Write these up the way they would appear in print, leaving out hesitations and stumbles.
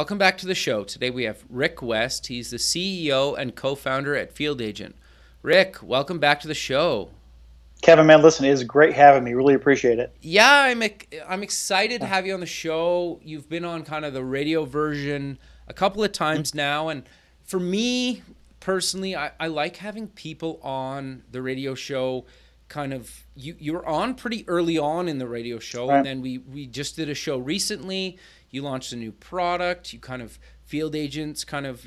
welcome back to the show. Today we have Rick West. He's the CEO and co-founder at Field Agent. Rick, welcome back to the show. Kevin, man, listen, it is great having me. Really appreciate it. Yeah, I'm excited to have you on the show. You've been on kind of the radio version a couple of times now, and for me personally, I like having people on the radio show. Kind of, you were on pretty early on in the radio show, Right. and then we just did a show recently. You launched a new product. You kind of Field Agents kind of,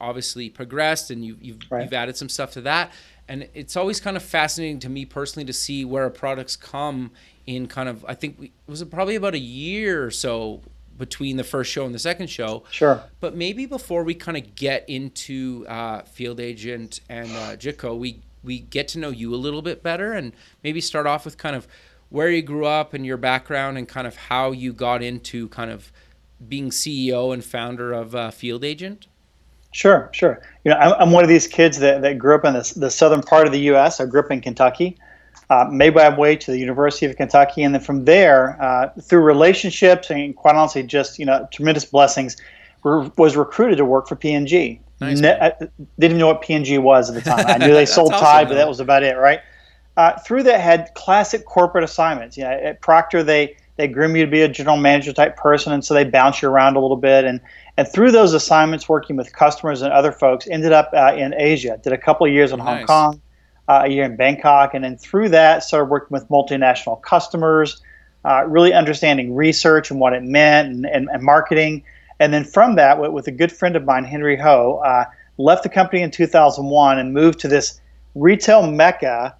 obviously progressed, and you've added some stuff to that. And it's always kind of fascinating to me personally to see where our products come in kind of, I think, was it probably about a year or so between the first show and the second show. Sure. But maybe before we kind of get into Field Agent and Jicco, we get to know you a little bit better and maybe start off with kind of where you grew up and your background and kind of how you got into kind of being CEO and founder of Field Agent. Sure. I'm one of these kids that grew up in the southern part of the U.S. I grew up in Kentucky, made my way to the University of Kentucky, and then from there, through relationships and quite honestly, just tremendous blessings, was recruited to work for P&G. Nice. I didn't even know what P&G was at the time. I knew they sold awesome, Tide, but that was about it, right? Through that, had classic corporate assignments. At Procter, they groom you to be a general manager type person, and so they bounce you around a little bit. And through those assignments, working with customers and other folks, ended up in Asia. Did a couple of years in Hong Kong, a year in Bangkok, and then through that, started working with multinational customers, really understanding research and what it meant and marketing. And then from that, with a good friend of mine, Henry Ho, left the company in 2001 and moved to this retail mecca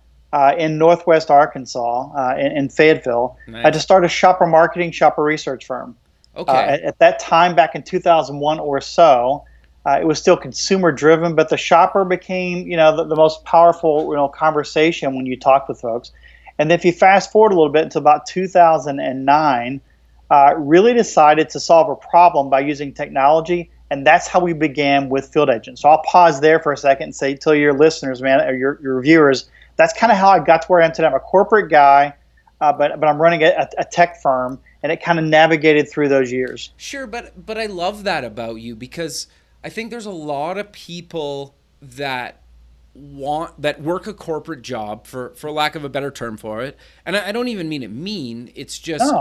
in Northwest Arkansas, in Fayetteville, to start a shopper marketing, shopper research firm. Okay. At that time, back in 2001 or so, it was still consumer driven, but the shopper became, the most powerful, conversation when you talk with folks. And if you fast forward a little bit until about 2009, really decided to solve a problem by using technology, and that's how we began with Field Agent. So I'll pause there for a second and say, tell your listeners, man, or your viewers, that's kind of how I got to where I am today. I'm a corporate guy, but I'm running a tech firm, and it kind of navigated through those years. Sure, but I love that about you because I think there's a lot of people that work a corporate job for lack of a better term for it, and I don't even mean it mean. It's just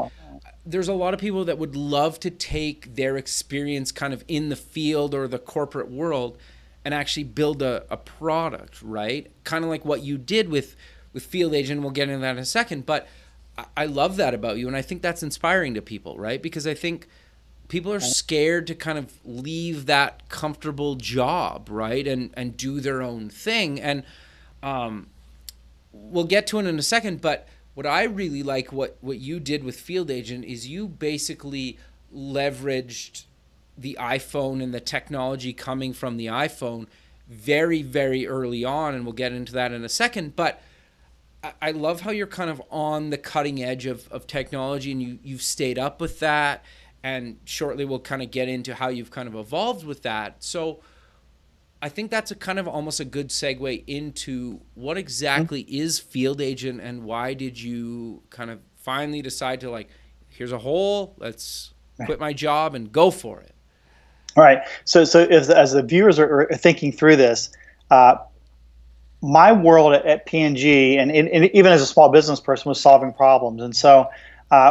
there's a lot of people that would love to take their experience kind of in the field or the corporate world and actually build a product, right? Kind of like what you did with Field Agent. We'll get into that in a second, but I love that about you, and I think that's inspiring to people, right? Because I think people are scared to kind of leave that comfortable job, right, and do their own thing. And we'll get to it in a second, but what I really like what you did with Field Agent is you basically leveraged the iPhone and the technology coming from the iPhone very, very early on, and we'll get into that in a second. But I love how you're kind of on the cutting edge of technology, and you've stayed up with that, and shortly we'll kind of get into how you've kind of evolved with that. So I think that's a kind of almost a good segue into what exactly is Field Agent, and why did you kind of finally decide to, like, here's a hole, let's quit my job and go for it. All right. So as the viewers are thinking through this, my world at P&G and even as a small business person was solving problems. And so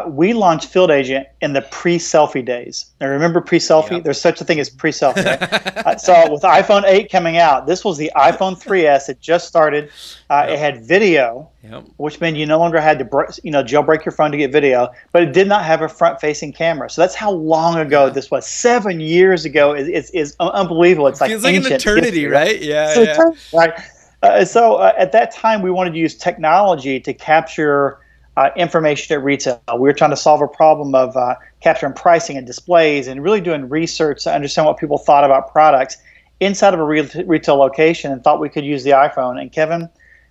we launched Field Agent in the pre-selfie days. Now, remember pre-selfie? Yep. There's such a thing as pre-selfie. Right? So with iPhone 8 coming out, this was the iPhone 3S. It just started. It had video, which meant you no longer had to jailbreak your phone to get video, but it did not have a front-facing camera. So that's how long ago this was. 7 years ago is unbelievable. It's like feels like an eternity, right? Yeah. Right. So at that time, we wanted to use technology to capture information at retail. We were trying to solve a problem of capturing pricing and displays and really doing research to understand what people thought about products inside of a retail location, and thought we could use the iPhone. And Kevin,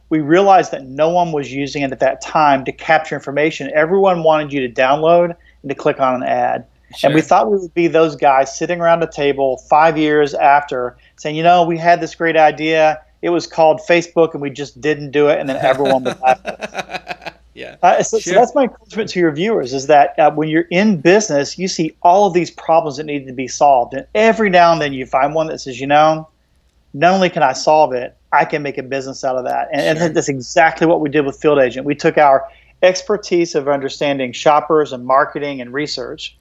we realized that no one was using it at that time to capture information. Everyone wanted you to download and to click on an ad. Sure. And we thought we would be those guys sitting around a table 5 years after saying, we had this great idea. It was called Facebook, and we just didn't do it, and then everyone would laugh at us. Yeah. So Sure. that's my encouragement to your viewers is that when you're in business, you see all of these problems that need to be solved. And every now and then you find one that says, not only can I solve it, I can make a business out of that. And Sure. that's exactly what we did with Field Agent. We took our expertise of understanding shoppers and marketing and research.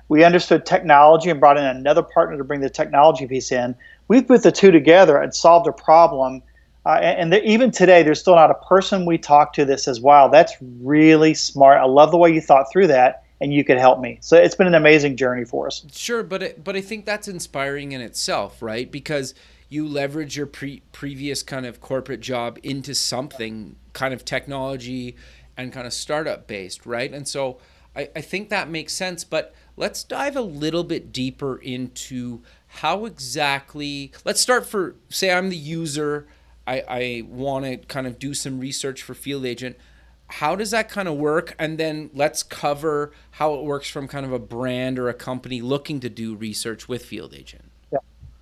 We understood technology and brought in another partner to bring the technology piece in. We put the two together and solved a problem. Even today, there's still not a person we talk to that says, wow, that's really smart. I love the way you thought through that and you could help me. So it's been an amazing journey for us. Sure, but I think that's inspiring in itself, right? Because you leverage your previous kind of corporate job into something kind of technology and kind of startup based, right? And so I think that makes sense. But let's dive a little bit deeper into how exactly. Let's start for, say, I'm the user. I want to kind of do some research for Field Agent. How does that kind of work? And then let's cover how it works from kind of a brand or a company looking to do research with Field Agent. Yeah.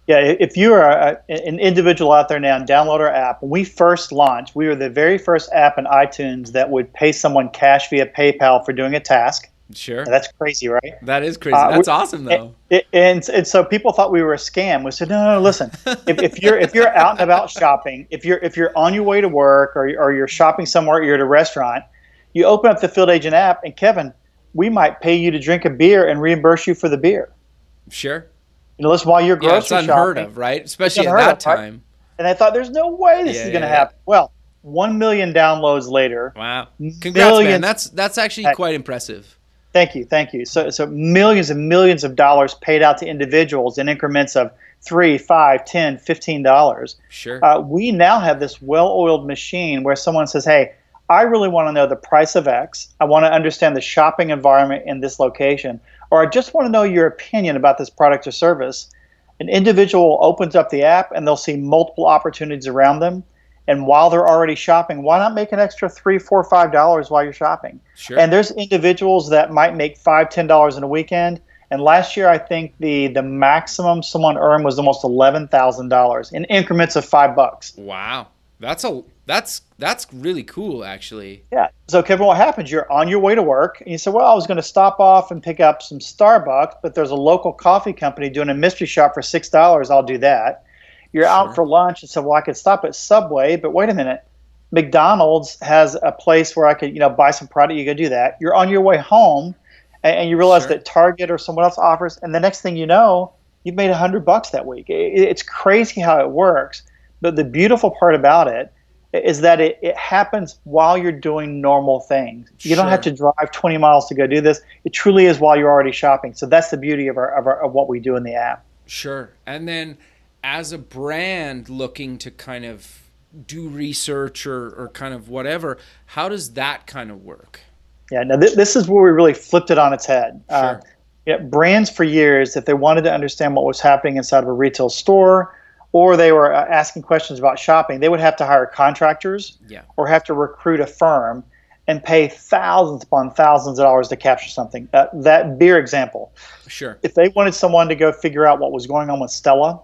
Yeah, if you are an individual out there now, download our app. When we first launched, we were the very first app in iTunes that would pay someone cash via PayPal for doing a task. Sure. And that's crazy, right? That is crazy. That's awesome, though. And so people thought we were a scam. We said, no, listen. If you're out and about shopping, if you're on your way to work or you're shopping somewhere, you're at a restaurant, you open up the Field Agent app, and Kevin, we might pay you to drink a beer and reimburse you for the beer. Sure. Listen, while you're Yeah, it's grocery unheard shopping, of, right? Especially at that right? time. And I thought, there's no way this Yeah, is going to yeah. happen. Well, 1 million downloads later, Wow. Congrats, man. millions. That's actually quite impressive. Thank you. So millions and millions of dollars paid out to individuals in increments of $3, $5, $10, $15. Sure. We now have this well-oiled machine where someone says, "Hey, I really want to know the price of X. I want to understand the shopping environment in this location, or I just want to know your opinion about this product or service." An individual opens up the app and they'll see multiple opportunities around them. And while they're already shopping, why not make an extra $3, $4, $5 while you're shopping? Sure. And there's individuals that might make $5, $10 in a weekend. And last year, I think the maximum someone earned was almost $11,000 in increments of $5. Wow. That's really cool, actually. Yeah. So Kevin, what happens? You're on your way to work, and you say, "Well, I was going to stop off and pick up some Starbucks, but there's a local coffee company doing a mystery shop for $6. I'll do that." You're out Sure. for lunch and said, "Well, I could stop at Subway, but wait a minute. McDonald's has a place where I could, buy some product." You go do that. You're on your way home, and you realize Sure. that Target or someone else offers, and the next thing you know, you've made $100 that week. It's crazy how it works. But the beautiful part about it is that it happens while you're doing normal things. You don't have to drive 20 miles to go do this. It truly is while you're already shopping. So that's the beauty of what we do in the app. Sure. And then as a brand looking to kind of do research or kind of whatever, how does that kind of work? Yeah, now this is where we really flipped it on its head. Sure. Brands for years, if they wanted to understand what was happening inside of a retail store, or they were asking questions about shopping, they would have to hire contractors or have to recruit a firm and pay thousands upon thousands of dollars to capture something. That beer example. Sure. If they wanted someone to go figure out what was going on with Stella,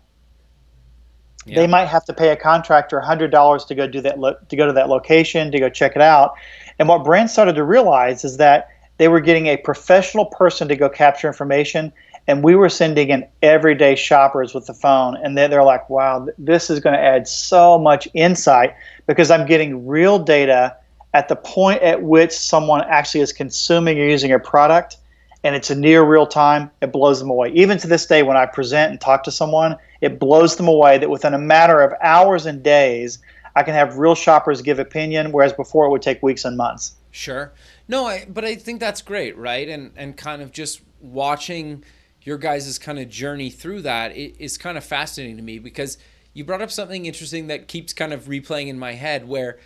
they might have to pay a contractor $100 to go do that, to go to that location, to go check it out. And what brands started to realize is that they were getting a professional person to go capture information, and we were sending in everyday shoppers with the phone. And they're like, wow, this is going to add so much insight because I'm getting real data at the point at which someone actually is consuming or using a product, and it's a near real time. It blows them away. Even to this day, when I present and talk to someone, it blows them away that within a matter of hours and days, I can have real shoppers give opinion, whereas before it would take weeks and months. Sure. No, but I think that's great, right? And kind of just watching your guys' kind of journey through that is kind of fascinating to me because you brought up something interesting that keeps kind of replaying in my head where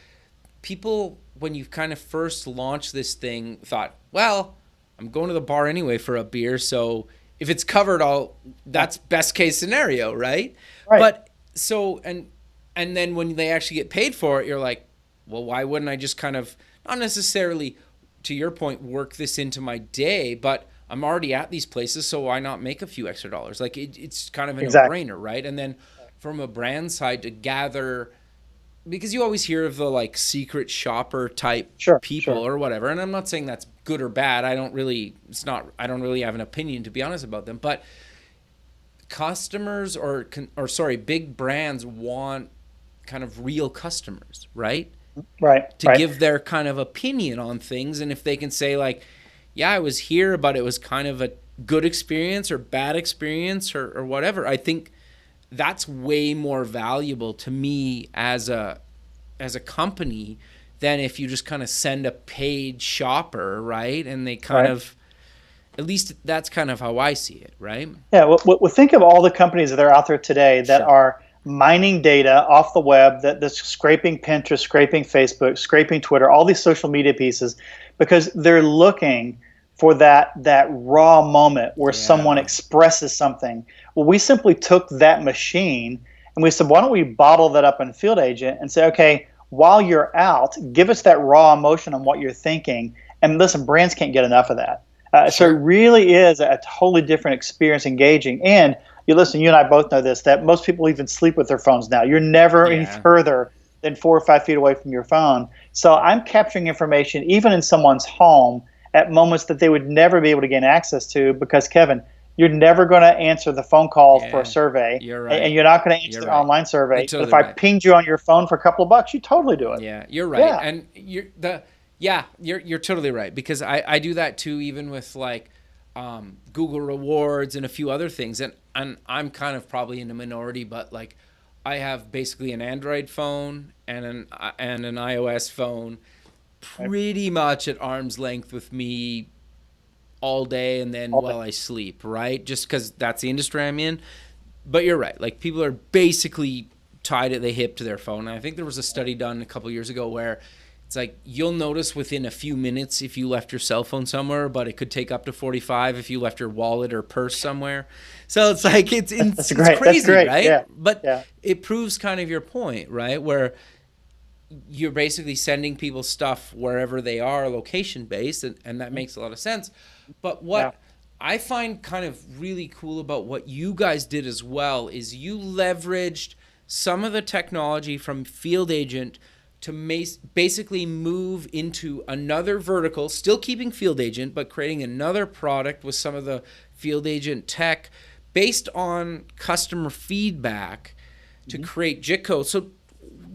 people, when you kind of first launched this thing, thought, well, I'm going to the bar anyway for a beer, so if it's covered, that's best case scenario, right? Right. But so and then when they actually get paid for it, you're like, well, why wouldn't I just kind of not necessarily, to your point, work this into my day, but I'm already at these places, so why not make a few extra dollars? Like it's kind of a no-brainer, right? And then from a brand side to gather because you always hear of the like secret shopper type Sure, people sure. or whatever, and I'm not saying that's good or bad. I don't really have an opinion, to be honest, about them. But customers or sorry, big brands want kind of real customers, right? Right, To right. give their kind of opinion on things, and if they can say like, yeah, I was here, but it was kind of a good experience or bad experience or whatever, I think that's way more valuable to me as a company than if you just kind of send a paid shopper, right? And they kind Right. of, at least that's kind of how I see it, right? Yeah, well, think of all the companies that are out there today that Sure. are mining data off the web, that's scraping Pinterest, scraping Facebook, scraping Twitter, all these social media pieces, because they're looking for that raw moment where someone Yeah. expresses something. Well, we simply took that machine and we said, why don't we bottle that up in Field Agent and say, okay, while you're out, give us that raw emotion on what you're thinking. And listen, brands can't get enough of that. So it Sure. really is a totally different experience engaging. And you listen, you and I both know this, that most people even sleep with their phones now. You're never any Yeah. further than 4 or 5 feet away from your phone. So I'm capturing information even in someone's home at moments that they would never be able to gain access to because, Kevin, you're never going to answer the phone call for a Yeah. survey You're and right. you're not going to answer You're the right. online You're survey. But if totally I right. pinged you on your phone for a couple of bucks, you totally do it. Yeah, you're right. Yeah. And you're totally right, because I do that too, even with like Google rewards and a few other things. And I'm kind of probably in the minority, but like I have basically an Android phone and an iOS phone Right. pretty much at arm's length with me all day and then All day. while I sleep, right? Just because that's the industry I'm in. But you're right. Like people are basically tied at the hip to their phone. And I think there was a study done a couple years ago where it's like you'll notice within a few minutes if you left your cell phone somewhere, but it could take up to 45 if you left your wallet or purse somewhere. So it's like That's it's great. That's crazy, great. right? Yeah. But Yeah. it proves kind of your point, right? Where you're basically sending people stuff wherever they are, location based, and that makes a lot of sense. But Yeah. what I find kind of really cool about what you guys did as well is you leveraged some of the technology from Field Agent to basically move into another vertical, still keeping Field Agent, but creating another product with some of the Field Agent tech based on customer feedback to create Jicco. So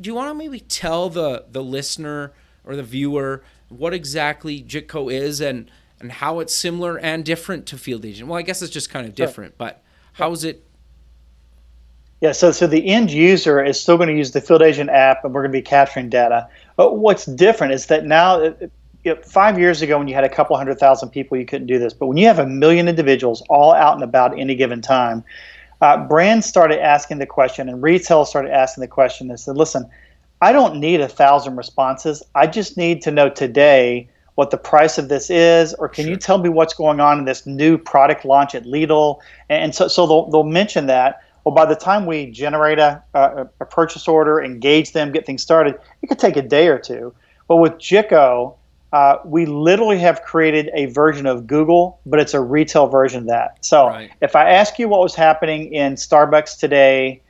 do you want to maybe tell the listener or the viewer what exactly Jitco is and how it's similar and different to Field Agent? Well, I guess it's just kind of Sure. different, but how is it? Yeah, so the end user is still going to use the Field Agent app, and we're going to be capturing data. But what's different is that now, 5 years ago, when you had a couple 100,000 people, you couldn't do this. But when you have a million individuals all out and about any given time, brands started asking the question, and retail started asking the question. They said, "Listen, I don't need 1,000 responses. I just need to know today what the price of this is, or can you Sure. tell me what's going on in this new product launch at Lidl?" And so they'll mention that. Well, by the time we generate a purchase order, engage them, get things started, it could take a day or two. Well, with Jicco, we literally have created a version of Google, but it's a retail version of that. So Right. if I ask you what was happening in Starbucks today,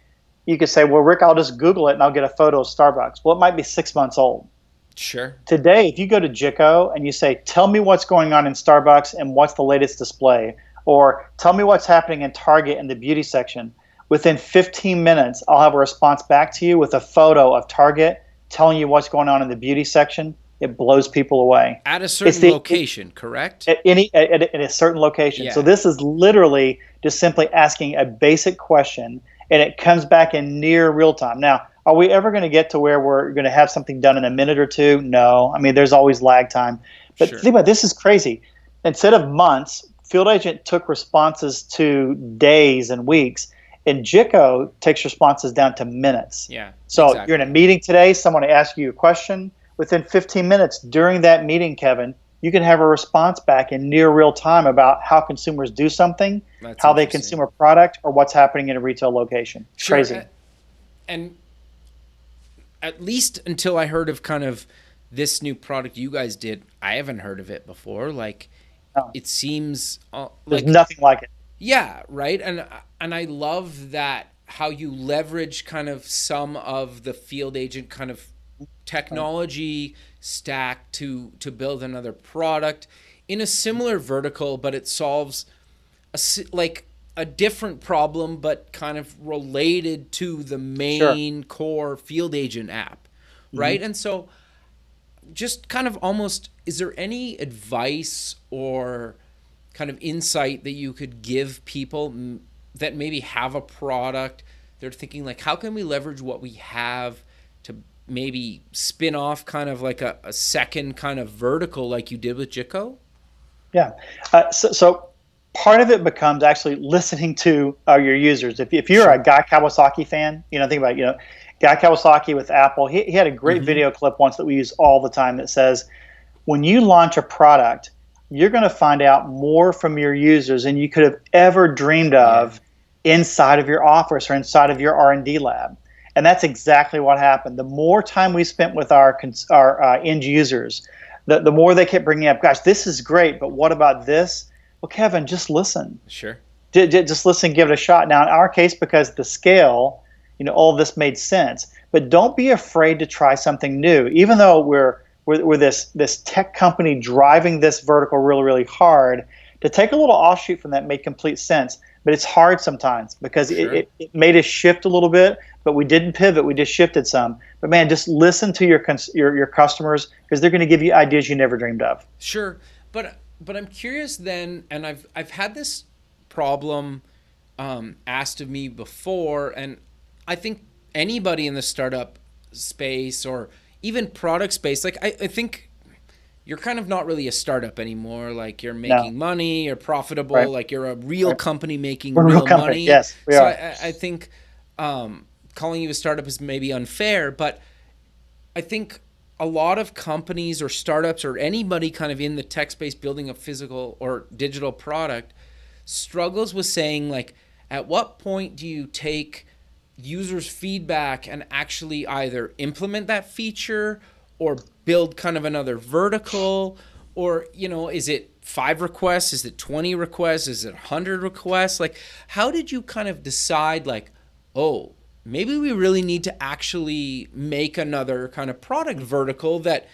you could say, well, Rick, I'll just Google it and I'll get a photo of Starbucks. Well, it might be 6 months old. Sure. Today, if you go to Jicco and you say, tell me what's going on in Starbucks and what's the latest display, or tell me what's happening in Target in the beauty section, within 15 minutes, I'll have a response back to you with a photo of Target telling you what's going on in the beauty section. It blows people away. At a It's certain location, correct? at a certain location. So Yeah. this is literally just simply asking a basic question, and it comes back in near real time. Now, are we ever going to get to where we're going to have something done in a minute or two? No. I mean, there's always lag time. But Sure. think about it, this is crazy. Instead of months, Field Agent took responses to days and weeks, and Jicco takes responses down to minutes. Yeah. So Exactly. you're in a meeting today, someone asks you a question. Within 15 minutes during that meeting, Kevin, you can have a response back in near real time about how consumers do something, That's how they interesting. consume a product, or what's happening in a retail location. It's Sure. crazy. And at least until I heard of kind of this new product you guys did, I haven't heard of it before. Like, No, it seems there's like, nothing like it. yeah, right. And I love that how you leverage kind of some of the field agent kind of technology stack to build another product in a similar vertical, but it solves like a different problem, but kind of related to the Sure. main core field agent app, right? And so just kind of almost, is there any advice or kind of insight that you could give people that maybe have a product? They're thinking like, how can we leverage what we have to maybe spin off kind of like a second kind of vertical like you did with Jicco? Yeah. So part of it becomes actually listening to your users. If you're a Guy Kawasaki fan, think about Guy Kawasaki with Apple. He had a great video clip once that we use all the time that says, when you launch a product, you're going to find out more from your users than you could have ever dreamed of inside of your office or inside of your R&D lab. And that's exactly what happened. The more time we spent with our end users, the more they kept bringing up, gosh, this is great, but what about this? Well, Kevin, just listen. Sure. Just listen, give it a shot. Now, in our case, because the scale, all of this made sense. But don't be afraid to try something new. Even though we're this tech company driving this vertical really, really hard, to take a little offshoot from that made complete sense. But it's hard sometimes because it made us shift a little bit, but we didn't pivot. We just shifted some. But man, just listen to your customers, because they're going to give you ideas you never dreamed of. Sure, but I'm curious then, and I've had this problem asked of me before, and I think anybody in the startup space or even product space, like I think you're kind of not really a startup anymore. Like you're making money, you're profitable, Right. like you're a real company making We're a real real company. money. Yes, we so are. I think calling you a startup is maybe unfair, but I think a lot of companies or startups or anybody kind of in the tech space building a physical or digital product struggles with saying, like, at what point do you take users' feedback and actually either implement that feature or build kind of another vertical? Or, is it 5 requests? Is it 20 requests? Is it 100 requests? Like, how did you kind of decide, like, oh, maybe we really need to actually make another kind of product vertical that,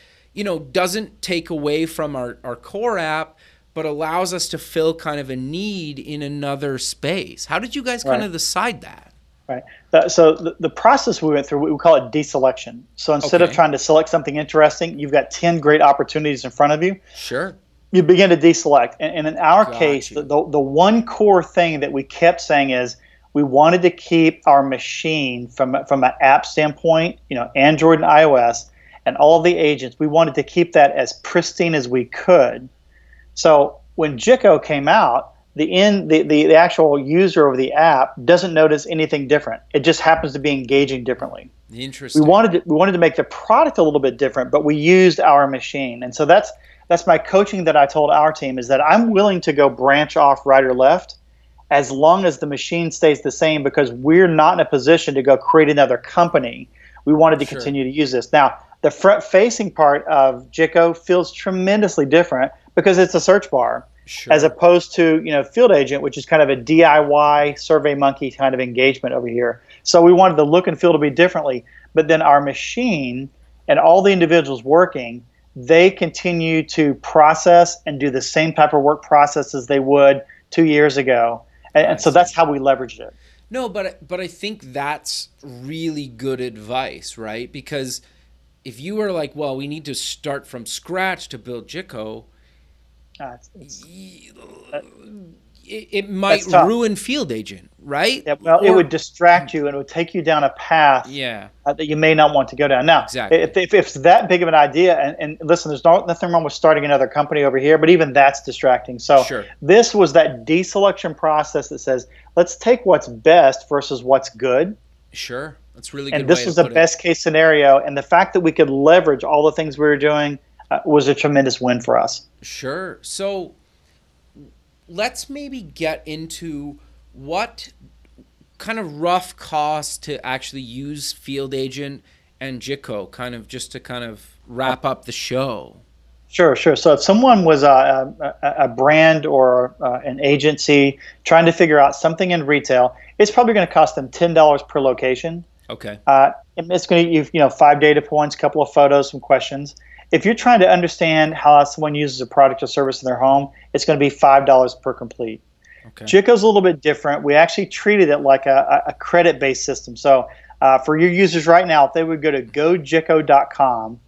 doesn't take away from our core app, but allows us to fill kind of a need in another space? How did you guys kind of decide that? Right. So the process we went through, we call it deselection. So instead of trying to select something interesting, you've got 10 great opportunities in front of you. Sure. You begin to deselect. And in our case, the one core thing that we kept saying is we wanted to keep our machine from an app standpoint, Android and iOS, and all of the agents, we wanted to keep that as pristine as we could. So when Jicco came out, the actual user of the app doesn't notice anything different. It just happens to be engaging differently. Interesting. We wanted to make the product a little bit different, but we used our machine. And so that's my coaching that I told our team, is that I'm willing to go branch off right or left as long as the machine stays the same, because we're not in a position to go create another company. We wanted to continue to use this. Now, the front-facing part of Jicco feels tremendously different because it's a search bar. As opposed to Field Agent, which is kind of a DIY SurveyMonkey kind of engagement over here. So we wanted the look and feel to be differently, but then our machine and all the individuals working, they continue to process and do the same type of work process as they would 2 years ago, and so that's how we leveraged it. No, but I think that's really good advice, right? Because if you were like, well, we need to start from scratch to build Jicco, it might ruin Field Agent, right? Yeah, well, it would distract you and it would take you down a path that you may not want to go down. Now, if it's that big of an idea, and listen, there's nothing wrong with starting another company over here, but even that's distracting. So this was that deselection process that says, let's take what's best versus what's good. Sure, that's really good. And this was the best case scenario, and the fact that we could leverage all the things we were doing was a tremendous win for us. Sure. So let's maybe get into what kind of rough cost to actually use Field Agent and Jicco, kind of just to kind of wrap up the show. Sure, sure. So if someone was a brand or an agency trying to figure out something in retail, it's probably going to cost them $10 per location. Okay. And it's going to give you know 5 data points, a couple of photos, some questions. If you're trying to understand how someone uses a product or service in their home, it's going to be $5 per complete. Okay. Jicco's a little bit different. We actually treated it like a credit-based system. So for your users right now, if they would go to gojicco.com,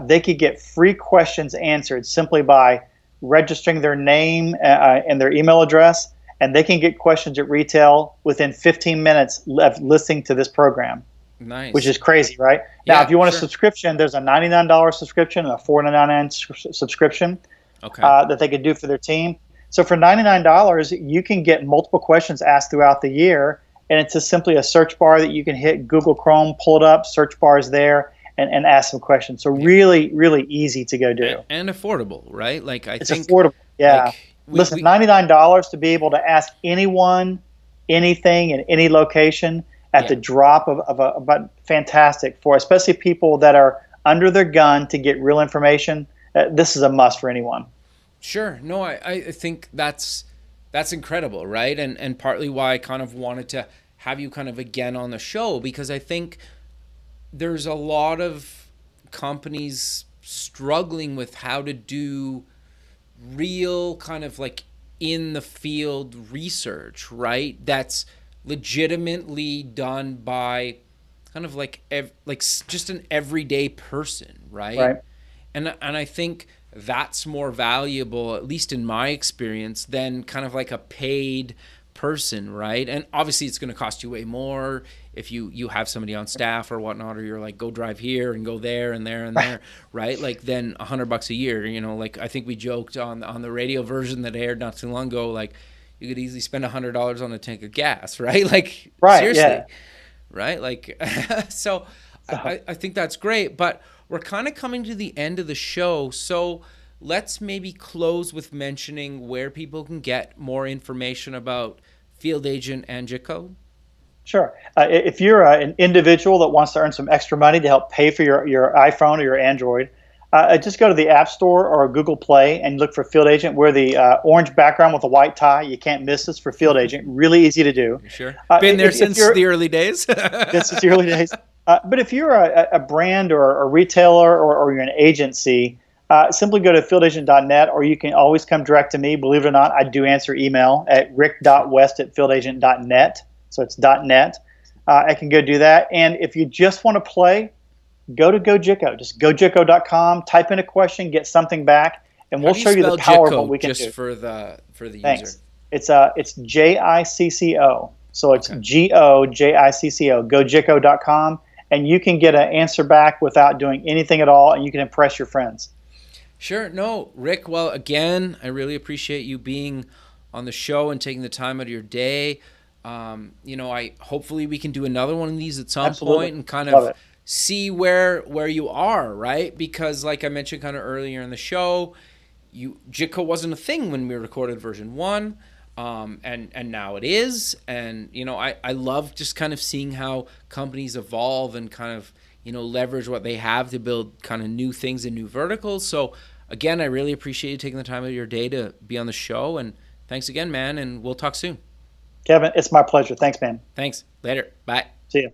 they could get free questions answered simply by registering their name and their email address, and they can get questions at retail within 15 minutes of listening to this program. Nice. Which is crazy, right? Yeah, Now, if you want sure. a subscription, there's a $99 subscription and a $4.99 subscription Okay. that they could do for their team. So for $99, you can get multiple questions asked throughout the year, and it's just simply a search bar that you can hit Google Chrome, pull it up, search bars there, and ask some questions. So really, really easy to go do. And affordable, right? Like It's think affordable. Yeah. like, Listen, $99 to be able to ask anyone, anything, in any location at the drop of a but fantastic for especially people that are under their gun to get real information. This is a must for anyone. Sure. No, I think that's incredible, right? And partly why I kind of wanted to have you kind of again on the show, because I think there's a lot of companies struggling with how to do real kind of like in the field research, right? That's legitimately done by kind of like just an everyday person, right? Right. And I think that's more valuable, at least in my experience, than kind of like a paid person, right? And obviously it's going to cost you way more if you have somebody on staff or whatnot, or you're like, go drive here and go there and there and there, right? Like then $100 a year, you know, like I think we joked on the radio version that aired not too long ago, like you could easily spend $100 on a tank of gas, right? Like seriously, yeah. right? Like, so I think that's great, but we're kind of coming to the end of the show. So let's maybe close with mentioning where people can get more information about Field Agent and Jicco. Sure. If you're an individual that wants to earn some extra money to help pay for your iPhone or your Android, just go to the App Store or Google Play and look for Field Agent. We're the orange background with a white tie. You can't miss us for Field Agent. Really easy to do. Sure. Been there since the early days. This is the early days. But if you're a brand or a retailer or you're an agency, simply go to fieldagent.net, or you can always come direct to me. Believe it or not, I do answer email at rick.west@fieldagent.net. So it's .net. I can go do that. And if you just want to play, go to GoJicco. Just gojicco.com, type in a question, get something back, and we'll show you the power of what we can do. Just for the Thanks. user. It's Jicco. So it's GOJICCO, gojicco.com, and you can get an answer back without doing anything at all, and you can impress your friends. Sure. No, Rick, well, again, I really appreciate you being on the show and taking the time out of your day. You know, hopefully we can do another one of these at some point and kind of see where you are, right? Because like I mentioned kind of earlier in the show, Jicco wasn't a thing when we recorded version 1. And now it is. And, you know, I love just kind of seeing how companies evolve and kind of, you know, leverage what they have to build kind of new things and new verticals. So again, I really appreciate you taking the time of your day to be on the show, and thanks again, man. And we'll talk soon. Kevin, it's my pleasure. Thanks, man. Thanks. Later. Bye. See you.